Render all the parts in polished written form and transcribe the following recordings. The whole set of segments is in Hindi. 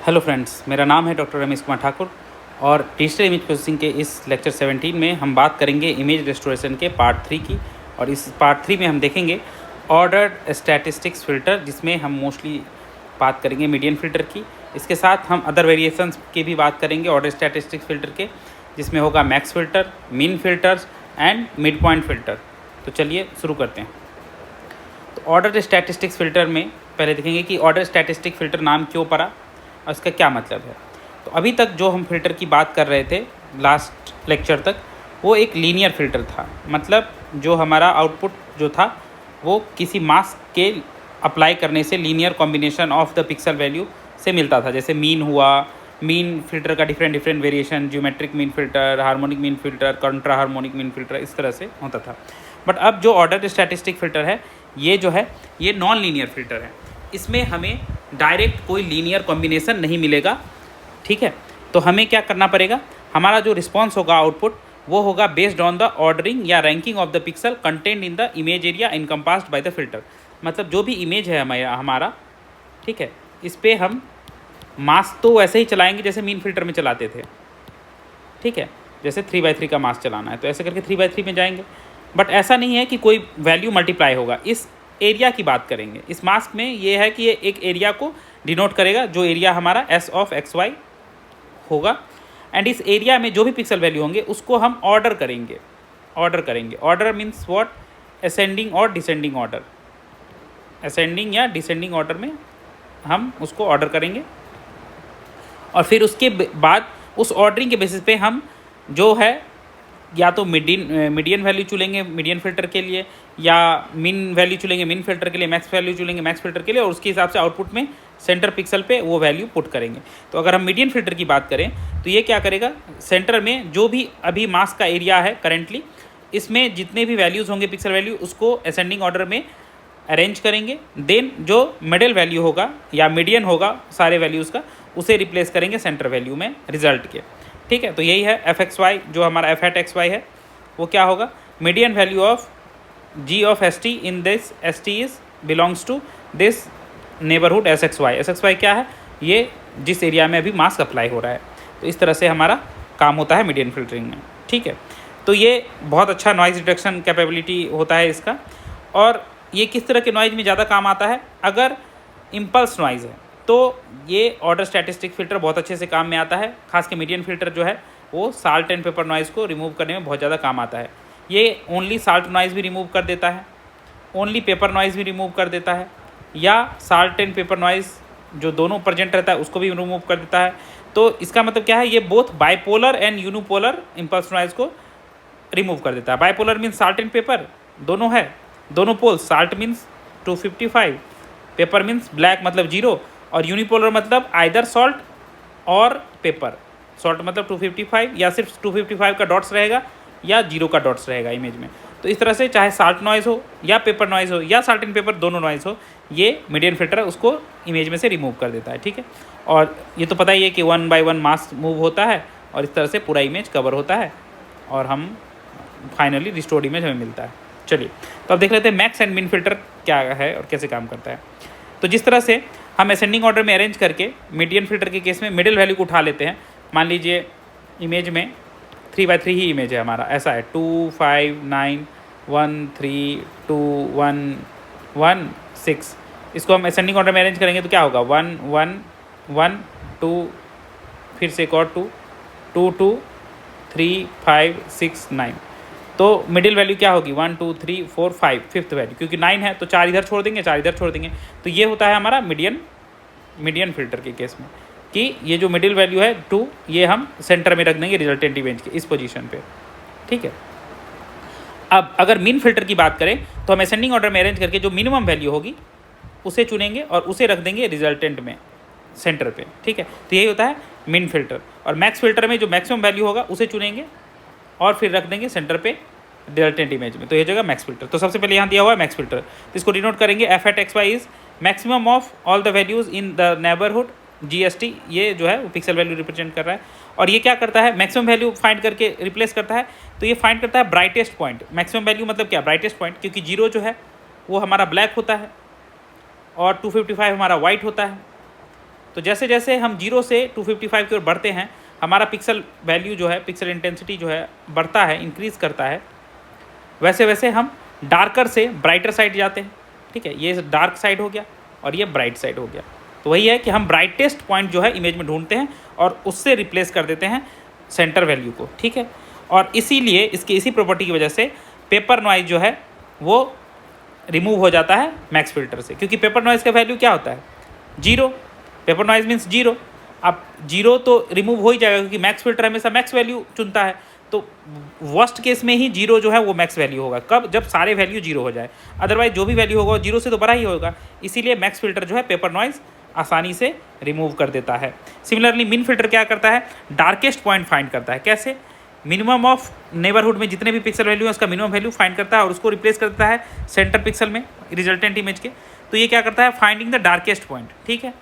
हेलो फ्रेंड्स, मेरा नाम है डॉक्टर रमेश कुमार ठाकुर और डिजिटल इमेज प्रोसेसिंग के इस लेक्चर 17 में हम बात करेंगे इमेज रेस्टोरेशन के पार्ट 3 की। और इस पार्ट 3 में हम देखेंगे ऑर्डर्ड स्टैटिस्टिक्स फ़िल्टर, जिसमें हम मोस्टली बात करेंगे मीडियन फ़िल्टर की। इसके साथ हम अदर वेरिएशंस की भी बात करेंगे ऑर्डर स्टैटिस्टिक्स फ़िल्टर के, जिसमें होगा max filter, mean filters and mid point filter. तो चलिए शुरू करते हैं। तो ऑर्डर स्टैटिस्टिक्स फ़िल्टर में पहले देखेंगे कि ऑर्डर स्टैटिस्टिक फ़िल्टर नाम क्यों पड़ा और इसका क्या मतलब है। तो अभी तक जो हम फ़िल्टर की बात कर रहे थे लास्ट लेक्चर तक, वो एक लीनियर फ़िल्टर था। मतलब जो हमारा आउटपुट जो था वो किसी मास्क के अप्लाई करने से linear combination of the pixel value से मिलता था। जैसे मीन हुआ, मीन फ़िल्टर का different variation, geometric mean filter, harmonic mean filter, contra harmonic mean filter, इस तरह से होता था। बट अब जो ऑर्डर स्टैटिस्टिक फ़िल्टर है, ये जो है ये नॉन लीनियर फ़िल्टर है। इसमें हमें डायरेक्ट कोई लीनियर कॉम्बिनेशन नहीं मिलेगा। ठीक है, तो हमें क्या करना पड़ेगा, हमारा जो रिस्पॉन्स होगा आउटपुट वो होगा बेस्ड ऑन द ऑर्डरिंग या ranking of the pixel content in the image area encompassed by the filter. मतलब जो भी इमेज है हमारा, ठीक है, इस पर हम मास्क तो वैसे ही चलाएंगे जैसे मीन फिल्टर में चलाते थे। ठीक है, जैसे 3x3 का मास्क चलाना है तो ऐसे करके 3x3 में जाएंगे। बट ऐसा नहीं है कि कोई वैल्यू मल्टीप्लाई होगा। इस एरिया की बात करेंगे। इस मास्क में ये है कि ये एक एरिया को डिनोट करेगा, जो एरिया हमारा S(xy) होगा। एंड इस एरिया में जो भी पिक्सल वैल्यू होंगे उसको हम ऑर्डर करेंगे। ऑर्डर मीन्स व्हाट, असेंडिंग और डिसेंडिंग ऑर्डर। असेंडिंग या डिसेंडिंग ऑर्डर में हम उसको ऑर्डर करेंगे। और फिर उसके बाद उस ऑर्डरिंग के बेसिस पे हम जो है या तो मीडियन वैल्यू चुनेंगे मीडियन फिल्टर के लिए, या मिन वैल्यू चुनेंगे मिन फिल्टर के लिए, मैक्स वैल्यू चुनेंगे मैक्स फिल्टर के लिए, और उसके हिसाब से आउटपुट में सेंटर पिक्सल पे वो वैल्यू पुट करेंगे। तो अगर हम मीडियन फिल्टर की बात करें तो ये क्या करेगा, सेंटर में जो भी अभी मास्क का एरिया है करेंटली, इसमें जितने भी वैल्यूज़ होंगे पिक्सल वैल्यू, उसको असेंडिंग ऑर्डर में अरेंज करेंगे। देन जो मिडिल वैल्यू होगा या मीडियन होगा सारे वैल्यूज़ का, उसे रिप्लेस करेंगे सेंटर वैल्यू में रिजल्ट के। ठीक है, तो यही है f(xy) जो हमारा f(xy) है, वो क्या होगा, median value of g of st in this st is belongs to this neighbourhood sxy। sxy क्या है, ये जिस एरिया में अभी मास्क अप्लाई हो रहा है। तो इस तरह से हमारा काम होता है मीडियन फिल्टरिंग में। ठीक है, तो ये बहुत अच्छा नॉइज़ डिटेक्शन कैपेबिलिटी होता है इसका। और ये किस तरह के नॉइज़ में ज़्यादा काम आता है, अगर इम्पल्स नॉइज़ है तो ये ऑर्डर स्टैटिस्टिक फ़िल्टर बहुत अच्छे से काम में आता है। खास के मीडियन फ़िल्टर जो है वो साल्ट एंड पेपर नॉइज़ को रिमूव करने में बहुत ज़्यादा काम आता है। ये ओनली साल्ट नॉइज़ भी रिमूव कर देता है, ओनली पेपर नॉइज़ भी रिमूव कर देता है, या साल्ट एंड पेपर नॉइज़ जो दोनों प्रेजेंट रहता है उसको भी रिमूव कर देता है। तो इसका मतलब क्या है, ये both bipolar and unipolar impulse noise को रिमूव कर देता है। Bipolar means salt and pepper दोनों है, दोनों pole, salt means 255, pepper means black मतलब 0, और यूनिपोलर मतलब आइदर सॉल्ट और पेपर। सॉल्ट मतलब 255 या सिर्फ 255 का डॉट्स रहेगा या 0 का डॉट्स रहेगा इमेज में। तो इस तरह से चाहे साल्ट नॉइज़ हो या पेपर नॉइज़ हो या साल्ट एंड पेपर दोनों नॉइज़ हो, ये मीडियन फिल्टर उसको इमेज में से रिमूव कर देता है। ठीक है, और ये तो पता ही है कि 1 by 1 मास्क मूव होता है और इस तरह से पूरा इमेज कवर होता है और हम फाइनली रिस्टोर्ड इमेज हमें मिलता है। चलिए, तो अब देख लेते हैं मैक्स एंड मिन फिल्टर क्या है और कैसे काम करता है। तो जिस तरह से हम असेंडिंग ऑर्डर में अरेंज करके मीडियन फिल्टर के केस में मिडिल वैल्यू को उठा लेते हैं। मान लीजिए इमेज में 3x3 ही इमेज है हमारा, ऐसा है 2 5 9 1 3 2 1 1 6। इसको हम असेंडिंग ऑर्डर में अरेंज करेंगे तो क्या होगा, 1 1 1 2, फिर से एक और 2 2 2 3 5 6 9। तो मिडिल वैल्यू क्या होगी, 1 2 3 4 5, फिफ्थ वैल्यू, क्योंकि 9 है तो 4 इधर छोड़ देंगे 4 इधर छोड़ देंगे। तो ये होता है हमारा मीडियन फिल्टर के केस में, कि ये जो मिडिल वैल्यू है 2, ये हम सेंटर में रख देंगे रिजल्टेंट इमेज के इस पोजीशन पे। ठीक है, अब अगर मिन फिल्टर की बात करें तो हम असेंडिंग ऑर्डर में अरेंज करके जो मिनिमम वैल्यू होगी उसे चुनेंगे और उसे रख देंगे रिजल्टेंट में सेंटर पे। ठीक है, तो यही होता है मिन फिल्टर। और मैक्स फिल्टर में जो मैक्सिमम वैल्यू होगा उसे चुनेंगे और फिर रख देंगे सेंटर पे रिजल्टेंट इमेज में। तो ये जगह मैक्स फिल्टर। तो सबसे पहले यहाँ दिया हुआ है मैक्स फिल्टर, तो इसको डिनोट करेंगे f(xy) is maximum of all the values in the neighbourhood GST। ये जो है वो पिक्सल वैल्यू रिप्रेजेंट कर रहा है। और ये क्या करता है, मैक्सिमम वैल्यू फाइंड करके रिप्लेस करता है। तो ये फाइंड करता है ब्राइटेस्ट पॉइंट। मैक्सिमम वैल्यू मतलब क्या, ब्राइटेस्ट पॉइंट, क्योंकि 0 जो है वो हमारा ब्लैक होता है और 255 हमारा वाइट होता है। तो जैसे जैसे हम 0 से 255 की ओर बढ़ते हैं, हमारा पिक्सल वैल्यू जो है, पिक्सल इंटेंसिटी जो है बढ़ता है, इंक्रीज़ करता है, वैसे वैसे हम डार्कर से ब्राइटर साइड जाते हैं। ठीक है, ये डार्क साइड हो गया और ये ब्राइट साइड हो गया। तो वही है कि हम ब्राइटेस्ट पॉइंट जो है इमेज में ढूंढते हैं और उससे रिप्लेस कर देते हैं सेंटर वैल्यू को। ठीक है, और इसीलिए इसकी इसी प्रॉपर्टी की वजह से पेपर नॉइज जो है वो रिमूव हो जाता है मैक्स फिल्टर से, क्योंकि पेपर नॉइज़ का वैल्यू क्या होता है? 0। Paper noise means 0। अब 0 तो रिमूव हो ही जाएगा, क्योंकि मैक्स फिल्टर हमेशा मैक्स वैल्यू चुनता है। तो वर्स्ट केस में ही 0 जो है वो मैक्स वैल्यू होगा। कब? जब सारे वैल्यू 0 हो जाए। अदरवाइज जो भी वैल्यू होगा 0 से तो बड़ा ही होगा। इसीलिए मैक्स फिल्टर जो है पेपर नॉइज़ आसानी से रिमूव कर देता है। सिमिलरली मिन फिल्टर क्या करता है? डार्केस्ट पॉइंट फाइंड करता है। कैसे? मिनिमम ऑफ नेबरहुड में जितने भी पिक्सल वैल्यू है उसका मिनिमम वैल्यू फाइंड करता है और उसको रिप्लेस करता है सेंटर पिक्सल में रिजल्टेंट इमेज के। तो ये क्या करता है? Finding the darkest point. ठीक है,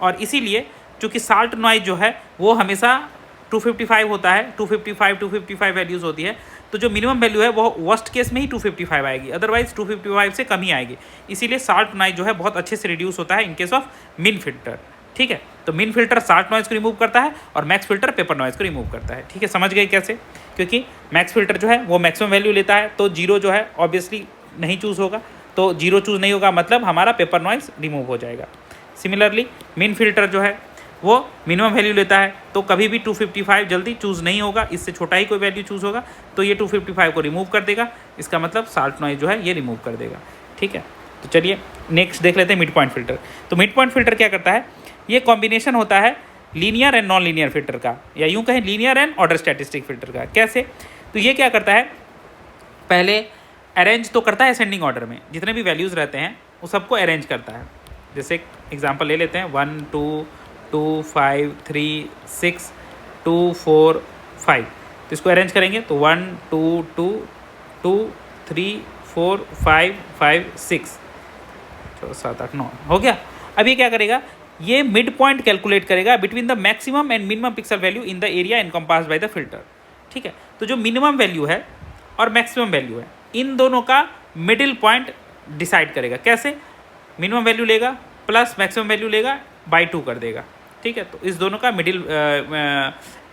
और इसीलिए चूँकि साल्ट नॉइज जो है वो हमेशा 255 होता है, 255 वैल्यूज़ होती है। तो जो मिनिमम वैल्यू है वो वर्स्ट केस में ही 255 आएगी, अदरवाइज 255 से कम ही आएगी। इसीलिए साल्ट नॉइज जो है बहुत अच्छे से रिड्यूस होता है इन केस ऑफ मिन फिल्टर। ठीक है, तो मिन फिल्टर साल्ट नॉइज़ को रिमूव करता है और मैक्स फिल्टर पेपर नॉइज़ को रिमूव करता है। ठीक है, समझ गए कैसे? क्योंकि मैक्स फिल्टर जो है वो मैक्सिमम वैल्यू लेता है, तो 0 जो है ऑब्वियसली नहीं चूज़ होगा, तो 0 चूज़ नहीं होगा, मतलब हमारा पेपर नॉइज़ रिमूव हो जाएगा। सिमिलरली मिन फिल्टर जो है वो मिनिमम वैल्यू लेता है, तो कभी भी 255 जल्दी चूज़ नहीं होगा, इससे छोटा ही कोई वैल्यू चूज़ होगा, तो ये 255 को रिमूव कर देगा। इसका मतलब साल्ट नॉइज़ जो है ये रिमूव कर देगा। ठीक है, तो चलिए नेक्स्ट देख लेते हैं मिड पॉइंट फिल्टर। तो मिड पॉइंट फिल्टर क्या करता है? ये कॉम्बिनेशन होता है linear and non linear filter का, या यूँ कहें linear and order statistic filter का। कैसे? तो ये क्या करता है? पहले अरेंज तो करता है असेंडिंग ऑर्डर में, जितने भी वैल्यूज़ रहते हैं वो सबको अरेंज करता है। जैसे एक एग्जाम्पल ले लेते हैं, 1 2 2 5 3 6 2 4 5। तो इसको अरेंज करेंगे तो 1 2 2 2 3 4 5 5 6 7 8 9 हो गया। अब ये क्या करेगा? ये मिड पॉइंट कैलकुलेट करेगा between the maximum and minimum pixel value in the area encompassed by the filter. ठीक है, तो जो मिनिमम वैल्यू है और मैक्सिमम वैल्यू है, इन दोनों का मिडिल पॉइंट डिसाइड करेगा। कैसे? मिनिमम वैल्यू लेगा प्लस मैक्सिमम वैल्यू लेगा, बाई 2 कर देगा। ठीक है, तो इस दोनों का मिडिल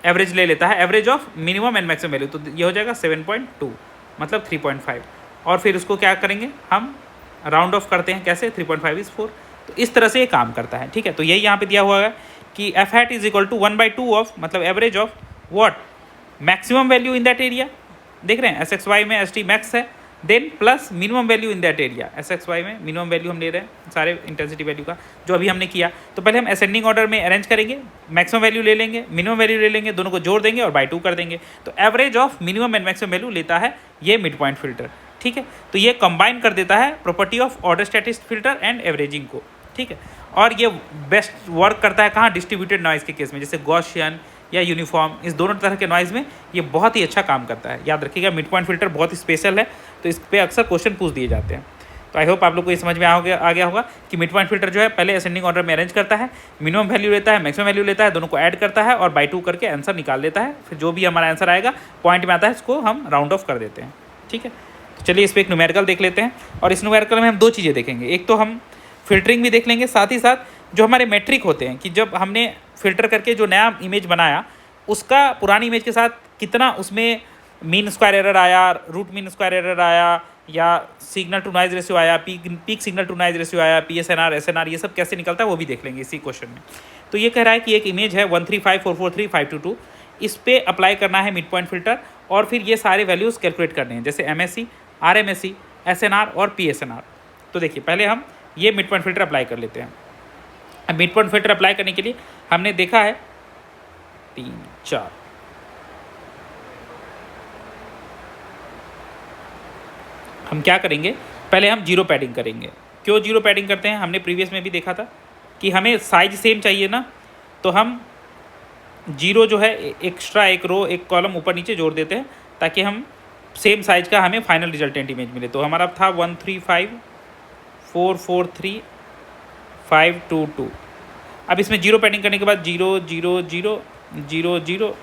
एवरेज ले लेता है, average of minimum and maximum value. तो ये हो जाएगा 7.2, मतलब 3.5। और फिर उसको क्या करेंगे? हम राउंड ऑफ करते हैं। कैसे? 3.5 इज़ 4। तो इस तरह से ये काम करता है। ठीक है, तो यही यहाँ पे दिया हुआ है कि F hat is equal to 1/2 of, मतलब average of what? Maximum value in that area. देख रहे हैं एस एक्स वाई में एस टी मैक्स है, then plus minimum value in that area. S X Y में मिनिमम वैल्यू हम ले रहे हैं सारे इंटेंसिटी वैल्यू का, जो अभी हमने किया। तो पहले हम असेंडिंग ऑर्डर में अरेंज करेंगे, मैक्सिमम वैल्यू ले लेंगे, मिनिमम वैल्यू ले लेंगे, दोनों को जोड़ देंगे और बाई 2 कर देंगे। तो average of minimum and maximum value लेता है ये मिड पॉइंट फिल्टर। ठीक है, तो ये कंबाइन कर देता है property of order statistic filter and averaging को। ठीक है, और ये बेस्ट वर्क करता है कहाँ? डिस्ट्रीब्यूटेड नॉइज़ के केस में, जैसे गॉसियन या यूनिफॉर्म, इस दोनों तरह के नॉइज़ में ये बहुत ही अच्छा काम करता है। याद रखिएगा, मिड पॉइंट फिल्टर बहुत ही स्पेशल है, तो इस पर अक्सर क्वेश्चन पूछ दिए जाते हैं। तो आई होप आप लोग को ये समझ में आ गया होगा कि मिड पॉइंट फिल्टर जो है पहले असेंडिंग ऑर्डर में अरेंज करता है, मिनिमम वैल्यू लेता है, मैक्सिमम वैल्यू लेता है, दोनों को ऐड करता है और बाई 2 करके आंसर निकाल लेता है। फिर जो भी हमारा आंसर आएगा पॉइंट में आता है, इसको हम राउंड ऑफ कर देते हैं। ठीक है, तो चलिए इस पर एक न्यूमेरिकल देख लेते हैं। और इस न्यूमेरिकल में हम 2 चीज़ें देखेंगे। एक तो हम फिल्टरिंग भी देख लेंगे, साथ ही साथ जो हमारे मेट्रिक होते हैं कि जब हमने फिल्टर करके जो नया इमेज बनाया उसका पुरानी इमेज के साथ कितना उसमें मीन स्क्वायर एरर आया, रूट मीन स्क्वायर एरर आया, या सिग्नल टू नॉइज रेशियो आया, peak signal to noise ratio आया, PSNR SNR, ये सब कैसे निकलता है वो भी देख लेंगे इसी क्वेश्चन में। तो ये कह रहा है कि एक इमेज है 135443522, इस पे अप्लाई करना है मिड पॉइंट फिल्टर और फिर ये सारे वैल्यूज़ कैलकुलेट करने हैं, जैसे MSE, RMSE, SNR और PSNR। तो देखिए पहले हम ये मिड पॉइंट फिल्टर अप्लाई कर लेते हैं। अब मिड पॉइंट फिल्टर अप्लाई करने के लिए हमने देखा है 3 4 हम क्या करेंगे? पहले हम जीरो पैडिंग करेंगे। क्यों जीरो पैडिंग करते हैं? हमने प्रीवियस में भी देखा था कि हमें साइज सेम चाहिए ना, तो हम जीरो जो है एक्स्ट्रा एक रो एक कॉलम ऊपर नीचे जोड़ देते हैं ताकि हम सेम साइज का हमें फाइनल रिजल्टेंट इमेज मिले। तो हमारा था 135443522। अब इसमें जीरो पैडिंग करने के बाद 0 0 0 0 0 0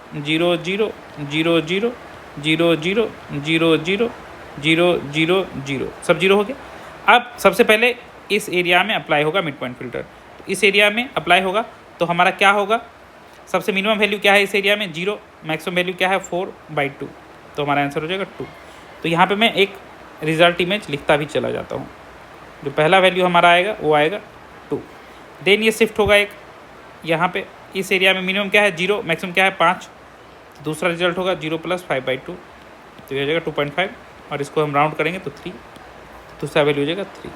0 0 0 0 0 0 0 0 0 0 सब जीरो हो गया। अब सबसे पहले इस एरिया में अप्लाई होगा मिड पॉइंट फिल्टर। तो इस एरिया में अप्लाई होगा तो हमारा क्या होगा, सबसे मिनिमम वैल्यू क्या है इस एरिया में 0, मैक्सिमम वैल्यू क्या है 4/2, तो हमारा आंसर हो जाएगा 2। तो यहाँ पे मैं एक रिजल्ट इमेज लिखता भी चला जाता हूँ। जो पहला वैल्यू हमारा आएगा वो आएगा 2। देन ये शिफ्ट होगा एक यहाँ पे, इस एरिया में मिनिमम क्या है 0, मैक्सिमम क्या है 5, तो दूसरा रिजल्ट होगा 0 + 5/2, तो ये हो जाएगा 2.5, और इसको हम राउंड करेंगे तो 3, दूसरा वैल्यू हो जाएगा 3।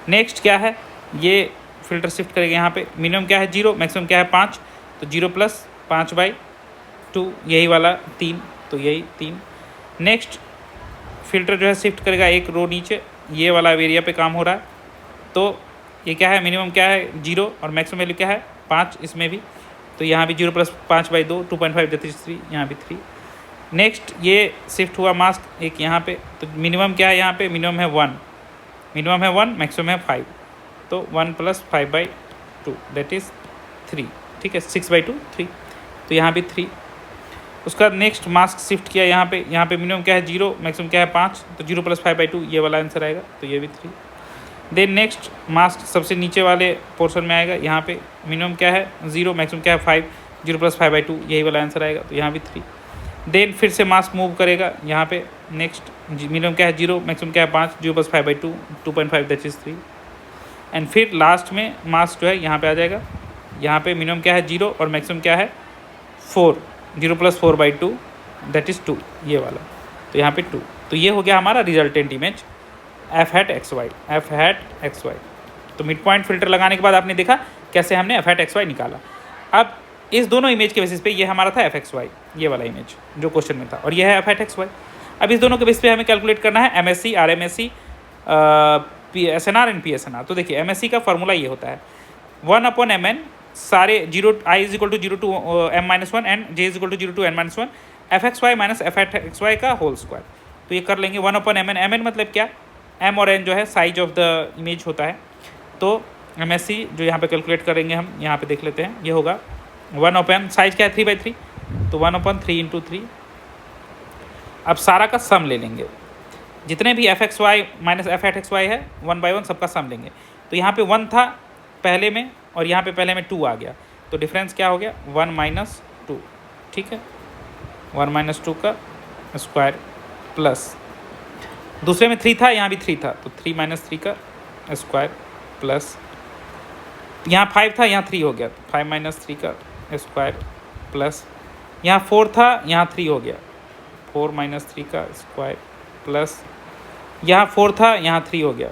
नेक्स्ट क्या है, ये फिल्टर शिफ्ट करेंगे यहाँ पे, मिनिमम क्या है 0, मैक्सिमम क्या है 5, तो 0 + 5/2, यही वाला 3, तो यही 3। नेक्स्ट फिल्टर जो है शिफ्ट करेगा एक रो नीचे, ये वाला एरिया पे काम हो रहा है, तो ये क्या है, मिनिमम क्या है 0 और मैक्सिमम वैल्यू क्या है 5 इसमें भी, तो यहाँ भी 0 + 5/2, 2.5 = 3, यहाँ भी 3। नेक्स्ट ये शिफ्ट हुआ मास्क एक यहाँ पे, तो मिनिमम क्या है यहाँ पे, मिनिमम है 1, मैक्सिमम है 5, तो 1 + 5/2 दैट इज़ 3, ठीक है, 6/2 3, तो यहाँ भी 3। उसका नेक्स्ट मास्क शिफ्ट किया यहाँ पे मिनिमम क्या है 0, मैक्सिमम क्या है 5, तो 0 + 5/2 ये वाला आंसर आएगा, तो ये भी 3। देन नेक्स्ट मास्क सबसे नीचे वाले पोर्शन में आएगा, यहाँ पे मिनिमम क्या है 0, मैक्सिमम क्या है 5, 0 + 5/2 यही वाला आंसर आएगा, तो यहाँ भी 3। देन फिर से मास्क मूव करेगा यहाँ पे, नेक्स्ट मिनिमम क्या है 0, मैक्सिमम क्या है 5, 0 + 5/2, 2.5 दैट इज़ 3। एंड फिर लास्ट में मास्क जो है यहाँ पे आ जाएगा, यहाँ पे मिनिमम क्या है 0 और मैक्सिमम क्या है 4, 0 + 4/2 दैट इज़ 2 ये वाला, तो यहाँ पे 2। तो ये हो गया हमारा रिजल्टेंट इमेज f(x, y). तो मिड पॉइंट फिल्टर लगाने के बाद आपने देखा कैसे हमने f(x, y) निकाला। अब इस दोनों इमेज के बेसिस पे ये हमारा था f(x, y) ये वाला इमेज जो क्वेश्चन में था, और ये है f(x, y). अब इस दोनों के बेसिस पे हमें कैलकुलेट करना है MSE, RMSE, PSNR and PSNR। तो देखिए MSE का फॉर्मूला ये होता है 1/mn सारे i = 0 to m-1 and j = 0 to n-1 f(x, y) - f(x, y) का होल स्क्वायर। तो ये कर लेंगे 1/mn, mn मतलब क्या, m और n जो है साइज ऑफ द इमेज होता है। तो MSE जो यहाँ पे कैलकुलेट करेंगे हम, यहाँ पे देख लेते हैं, ये होगा 1/, साइज क्या है 3/3, तो 1/3 × 3। अब सारा का सम ले लेंगे, जितने भी f(x, y) - f(x, y) है 1/1 सबका सम लेंगे। तो यहाँ पे 1 था पहले में, और यहाँ पे पहले में 2 आ गया, तो डिफरेंस क्या हो गया 1 - 2, ठीक है, 1 - 2 का स्क्वायर प्लस, दूसरे में 3 था, यहाँ भी 3 था, तो 3 - 3 का स्क्वायर प्लस, यहाँ 5 था, यहाँ 3 हो गया, तो 5 - 3 का स्क्वायर प्लस, यहाँ 4 था, यहाँ 3 हो गया, 4 - 3 का स्क्वायर प्लस, यहाँ 4 था, यहाँ 3 हो गया,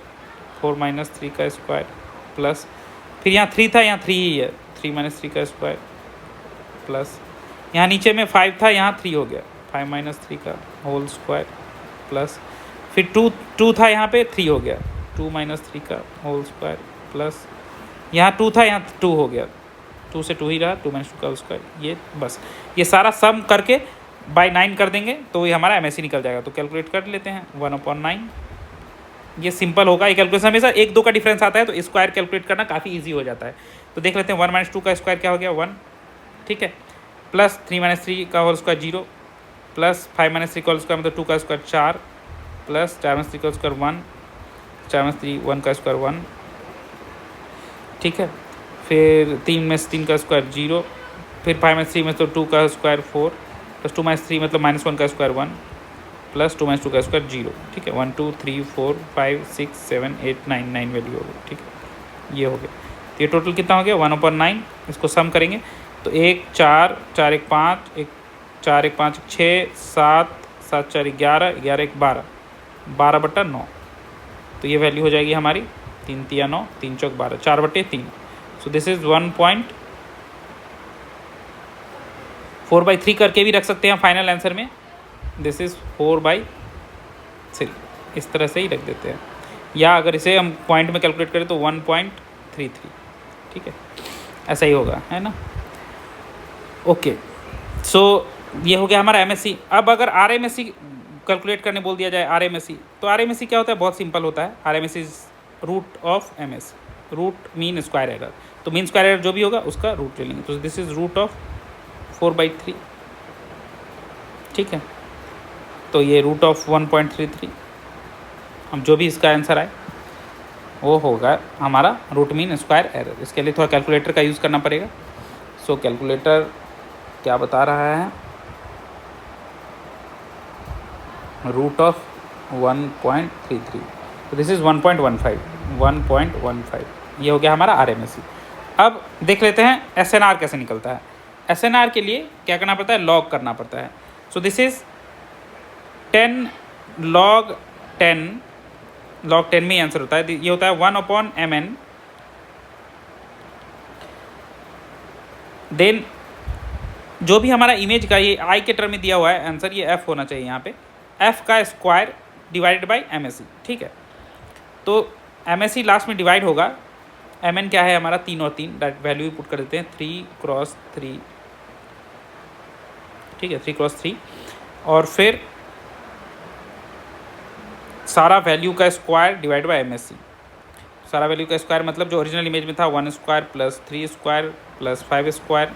4 - 3 का स्क्वायर प्लस, फिर यहाँ 3 था, यहाँ 3 ही है, 3 - 3 का स्क्वायर प्लस, यहाँ नीचे में 5 था, यहाँ 3 हो गया, 5 - 3 का होल स्क्वायर प्लस, फिर 2 था, यहाँ पे 3 हो गया, 2 - 3 का होल स्क्वायर प्लस, यहाँ 2 था, यहाँ 2 हो गया, 2 से 2 ही रहा, 2 - 2 का स्क्वायर, ये बस ये सारा सम करके बाय 9 कर देंगे तो ये हमारा MSE निकल जाएगा। तो कैलकुलेट कर लेते हैं 1/9, ये सिंपल होगा। ये कैलकुलेशन हमेशा 1-2 का डिफरेंस आता है, तो स्क्वायर कैलकुलेट करना काफ़ी ईजी हो जाता है। तो देख लेते हैं 1 - 2 का स्क्वायर क्या हो गया 1, ठीक है, प्लस 3 - 3 का होल स्क्वायर 0, प्लस 5 - 3 का होल स्क्वायर मतलब 2 का स्क्वायर 4, प्लस 4 - 3 का स्क्वायर 1, 4 - 3 1 का स्क्वायर 1, ठीक है, फिर 3 - 3 का स्क्वायर 0, फिर 5 - 3 मतलब 2 का स्क्वायर 4, प्लस 2 - 3 मतलब -1 का स्क्वायर 1, प्लस 2 - 2 का स्क्वायर 0, ठीक है, 1 2 3 4 5 6 7 8 9 9 वैल्यू हो गई, ठीक है, ये हो गया। तो ये टोटल कितना हो गया 1/9, इसको सम करेंगे तो 1 4 4 1 5 1 4 1 5 6 7 7 4 11 11 1 12 12/9, तो ये वैल्यू हो जाएगी हमारी 3 3 9 3 4 12 4/3। सो दिस इज़ 1.4/3 करके भी रख सकते हैं फाइनल आंसर में, दिस इज़ 4/3, इस तरह से ही रख देते हैं, या अगर इसे हम पॉइंट में कैलकुलेट करें तो 1.33, ठीक है, ऐसा ही होगा, है ना। ओके, सो ये हो गया हमारा MSE। अब अगर RMSE कैलकुलेट करने बोल दिया जाए RMSE, तो RMSE क्या होता है, बहुत सिंपल होता है। RMSE is root of MS, root mean square error, तो मीन स्क्वायर एरर जो भी होगा उसका रूट ले लेंगे, तो दिस इज रूट ऑफ 4/3, ठीक है, तो ये रूट ऑफ 1.33, हम जो भी इसका आंसर आए वो होगा हमारा रूट मीन स्क्वायर एरर। इसके लिए थोड़ा कैलकुलेटर का यूज़ करना पड़ेगा। सो कैलकुलेटर क्या बता रहा है, रूट ऑफ 1.33, तो दिस इज़ 1.15 ये हो गया हमारा RMSE। अब देख लेते हैं SNR कैसे निकलता है। SNR के लिए क्या करना पड़ता है, लॉग करना पड़ता है। सो दिस इज़ 10 log 10 में आंसर होता है, ये होता है 1/mn। देन जो भी हमारा इमेज का ये आई के टर्म में दिया हुआ है आंसर, ये f होना चाहिए यहाँ पे, f का स्क्वायर डिवाइडेड बाय MSE, ठीक है। तो MSE लास्ट में डिवाइड होगा, mn क्या है हमारा 3 और 3, वैल्यू पुट कर देते हैं 3×3, ठीक है, 3×3, और फिर सारा वैल्यू का स्क्वायर डिवाइड बाय MSE। सारा वैल्यू का स्क्वायर मतलब जो ओरिजिनल इमेज में था 1 square plus 3 square plus 5 square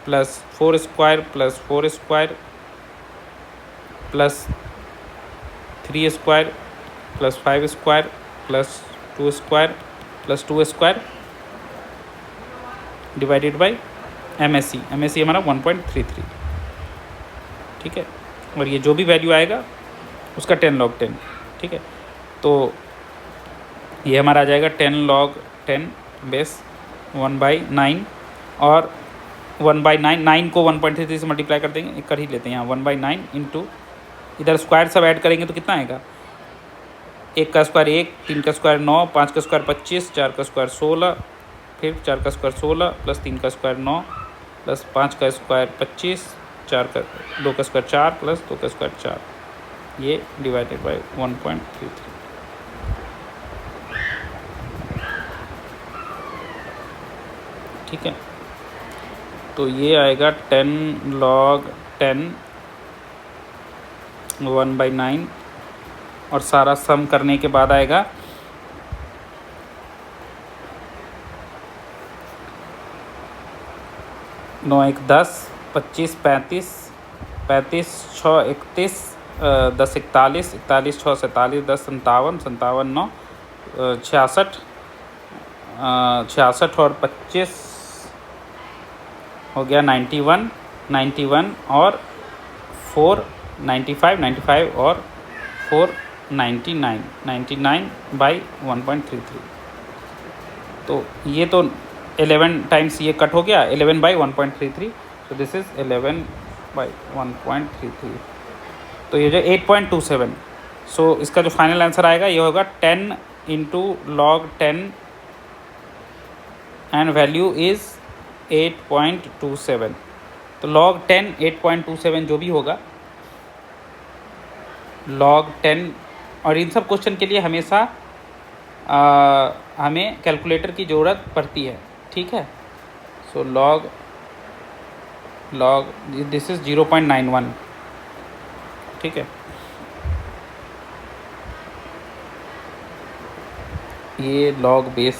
plus 4 square plus 4 square plus 3 square plus 5 square plus 2 square plus 2 square divided by MSE। MSE हमारा 1.33, ठीक है। और ये जो भी वैल्यू आएगा उसका 10 log 10, ठीक है। तो ये हमारा आ जाएगा 10 log 10 बेस 1/9, और 1/9, 9 को 1.33 से मल्टीप्लाई कर देंगे, कर ही लेते हैं यहाँ, 1/9 इंटू इधर स्क्वायर सब ऐड करेंगे तो कितना आएगा, 1 का स्क्वायर 1, 3 का स्क्वायर 9, 5 का स्क्वायर 25, 4 का स्क्वायर 16, फिर 4 का स्क्वायर 16 प्लस 3 का स्क्वायर 9 प्लस 5 का स्क्वायर 25, 2 का स्क्वायर 4 प्लस 2 का स्क्वायर 4, ये डिवाइडेड बाय 1.33, ठीक है। तो ये आएगा 10 log 10 1/9, और सारा सम करने के बाद आएगा 9 1 10, 25 35, 35 6 31, 10 41, 41 6 47, 10 57, 57 9 66, 66 और 25 हो गया 91, 91 और 4 95, 95 और 4 99, 99/1.33। तो ये तो 11 टाइम्स ये कट हो गया, 11/1.33, तो दिस इज़ 11/1.33। तो ये जो 8.27, सो इसका जो फाइनल आंसर आएगा ये होगा 10 into log 10 and value is 8.27। तो log 10 8.27 जो भी होगा, log 10, और इन सब क्वेश्चन के लिए हमेशा हमें कैलकुलेटर की ज़रूरत पड़ती है, ठीक है। सो log दिस इज़ 0.91, ठीक है। ये log बेस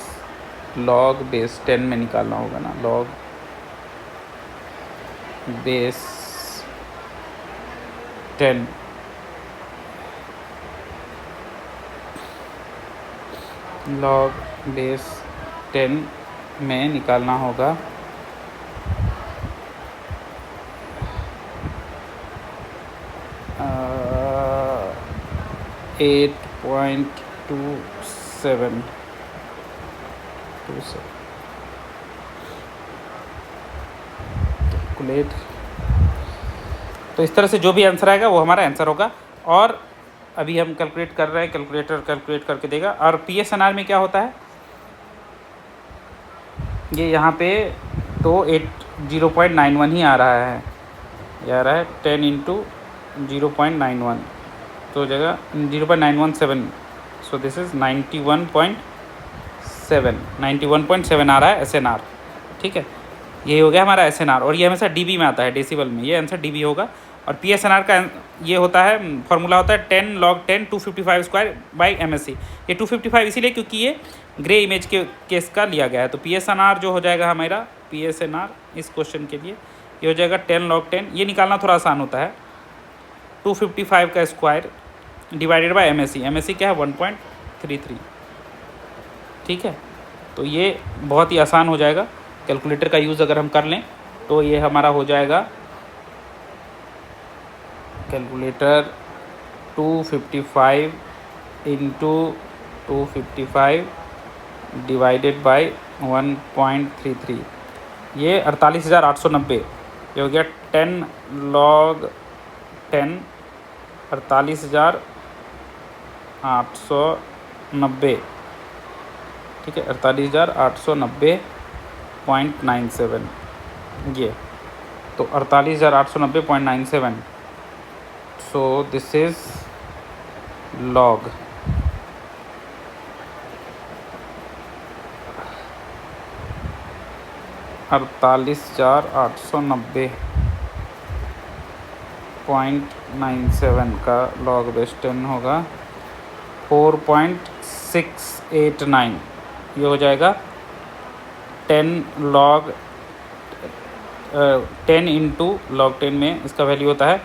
10 में निकालना होगा ना, log बेस 10, log बेस 10 में निकालना होगा 8.27। कैलकुलेट, तो इस तरह से जो भी आंसर आएगा वो हमारा आंसर होगा। और अभी हम कैलकुलेट कर रहे हैं, कैलकुलेटर कैलकुलेट करके देगा। और PSNR में क्या होता है, ये यहाँ पे तो 0.91 ही आ रहा है, ये आ रहा है 10 इंटू 0.91, तो जगह 0.917, सो दिस इज़ 91.7 आ रहा है SNR, ठीक है। ये हो गया हमारा SNR, और ये हमेशा dB में आता है, डेसिबल में, ये आंसर dB होगा। और PSNR का ये होता है, फॉर्मूला होता है 10 log 10 255 स्क्वायर बाई MSE। ये 255 इसीलिए क्योंकि ये ग्रे इमेज के केस का लिया गया है। तो PSNR जो हो जाएगा हमारा, PSNR इस क्वेश्चन के लिए ये हो जाएगा 10 log 10, ये निकालना थोड़ा आसान होता है, 255 का square divided by MSE। MSE क्या है 1.33, ठीक है। तो ये बहुत ही आसान हो जाएगा। कैलकुलेटर का यूज़ अगर हम कर लें तो ये हमारा हो जाएगा कैलकुलेटर 255 इंटू 255 डिवाइडेड बाई 1.33, ये 48,890, ये हो गया 10 log 10 48,890, ठीक है, 48,890.97, ये तो 48,890.97, सो दिस इज़ log 48,890.97 का log बेस 10 होगा 4.689, ये हो जाएगा 10 log 10 इंटू log 10 में इसका वैल्यू होता है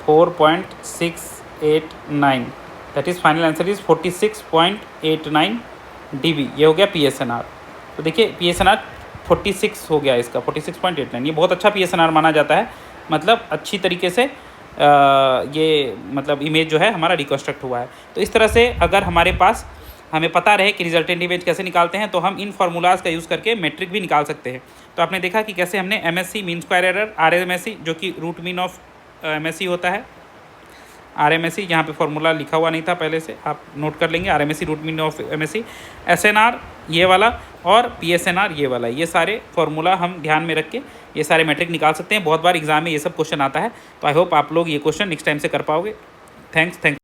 4.689, that is final answer is 46.89 dB, ये हो गया PSNR। तो देखिए PSNR 46 हो गया इसका, 46.89, ये बहुत अच्छा PSNR माना जाता है, मतलब अच्छी तरीके से ये मतलब इमेज जो है हमारा रिकन्स्ट्रक्ट हुआ है। तो इस तरह से अगर हमारे पास हमें पता रहे कि रिजल्टेंट इमेज कैसे निकालते हैं तो हम इन फार्मूलाज़ का यूज़ करके मेट्रिक भी निकाल सकते हैं। तो आपने देखा कि कैसे हमने MSE mean square error, RMSE जो कि रूट मीन ऑफ MSE होता है, RMSE यहाँ पे फार्मूला लिखा हुआ नहीं था पहले से, आप नोट कर लेंगे, RMSE root mean of MSE, SNR ये वाला और PSNR ये वाला, ये सारे फार्मूला हम ध्यान में रख के ये सारे मैट्रिक निकाल सकते हैं। बहुत बार एग्जाम में ये सब क्वेश्चन आता है, तो आई होप आप लोग ये क्वेश्चन नेक्स्ट टाइम से कर पाओगे। थैंक्स।